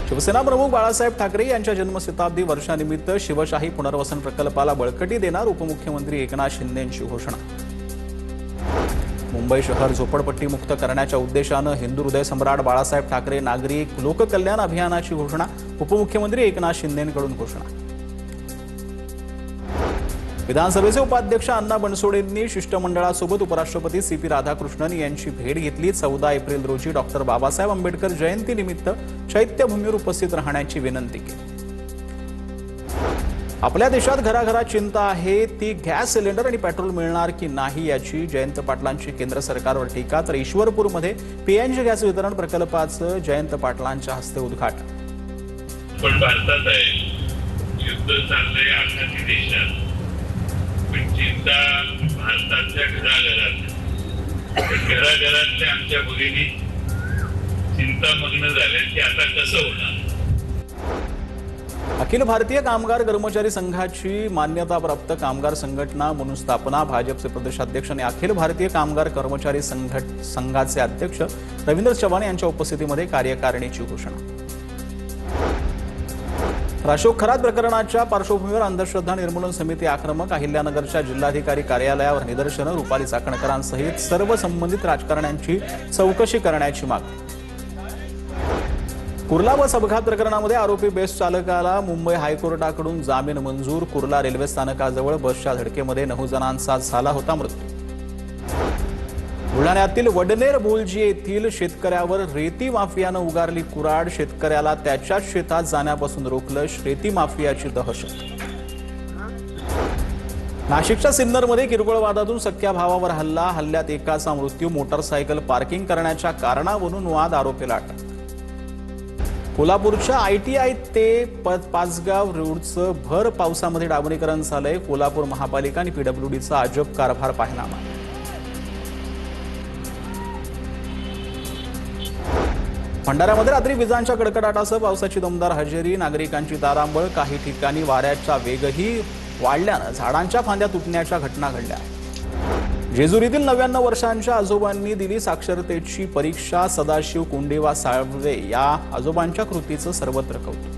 शिवसेना प्रमुख बाळासाहेब ठाकरे यांच्या जन्मशताब्दी वर्षानिमित्त शिवशाही पुनर्वसन प्रकल्पाला बळकटी देणार उपमुख्यमंत्री एकनाथ शिंदेंची घोषणा। मुंबई शहर झोपडपट्टी मुक्त करण्याच्या उद्देशाने हिंदू हृदय सम्राट बाळासाहेब ठाकरे नागरी लोककल्याण अभियानाची घोषणा। उपमुख्यमंत्री एकनाथ शिंदेंकडून घोषणा। विधानसभेचे उपाध्यक्ष अण्णा बनसोडेंनी शिष्टमंडळासोबत उपराष्ट्रपती सीपी राधाकृष्णन यांची भेट घेतली। 14 एप्रिल रोजी डॉक्टर बाबासाहेब आंबेडकर जयंतीनिमित्त चैत्यभूमीवर उपस्थित राहण्याची विनंती केली। आपल्या देशात घराघरात चिंता आहे, ती गॅस सिलेंडर आणि पेट्रोल मिळणार की नाही याची। जयंत पाटलांची केंद्र सरकारवर टीका। तर ईश्वरपूरमध्ये पीएनजी गॅस वितरण प्रकल्पाचं जयंत पाटलांच्या हस्ते उद्घाटन। पण भारतात आहे युद्ध चाललंय आखाती देशात, पण चिंता भारताच्या घराघरातल्या आमच्या भगिनी चिंतामग्न झाल्या की आता कसं होणार। अखिल भारतीय कामगार कर्मचारी संघाची मान्यताप्राप्त कामगार संघटना म्हणून स्थापना। भाजपचे प्रदेशाध्यक्ष आणि अखिल भारतीय कामगार कर्मचारी संघाचे अध्यक्ष रवींद्र चव्हाण यांच्या उपस्थितीमध्ये कार्यकारिणीची घोषणा। अशोक खरात प्रकरणाच्या पार्श्वभूमीवर अंधश्रद्धा निर्मूलन समिती आक्रमक। अहिल्यानगरच्या जिल्हाधिकारी कार्यालयावर निदर्शनं। रुपाली चाकणकरांसहित सर्व संबंधित राजकारण्यांची चौकशी करण्याची मागणी। कुर्ला बस अपघात प्रकरणामध्ये आरोपी बेस्ट चालकाला मुंबई हायकोर्टाकडून जामीन मंजूर। कुर्ला रेल्वे स्थानकाजवळ बसच्या धडकेमध्ये 9 जणांचा झाला होता मृत्यू। बुलढाण्यातील वडनेर बोलजी येथील शेतकऱ्यावर रेती माफियानं उगारली कुऱ्हाड। शेतकऱ्याला त्याच्याच शेतात जाण्यापासून रोखलं। रेती माफियाची दहशत। नाशिकच्या सिन्नरमध्ये किरकोळ वादातून सख्या भावावर हल्ला। हल्ल्यात एकाचा मृत्यू। मोटारसायकल पार्किंग करण्याच्या कारणावरून वाद, आरोपीला अटक। कोल्हापूरच्या ITI ते पाचगाव रोडचं भर पावसामध्ये डांबरीकरण झालंय। कोल्हापूर महापालिका आणि PWDचा अजब कारभार पाहणारा। भंडाऱ्यामध्ये रात्री विजांच्या कडकडाटासह पावसाची दमदार हजेरी। नागरिकांची तारांबळ। काही ठिकाणी वाऱ्याचा वेगही वाढल्यानं झाडांच्या फांद्या तुटण्याच्या घटना घडल्या। जेजुरीतील 99 वर्षांच्या आजोबांनी दिली साक्षरतेची परीक्षा। सदाशिव कुंडेवा साळवे या आजोबांच्या कृतीचं सर्वत्र कौतुक।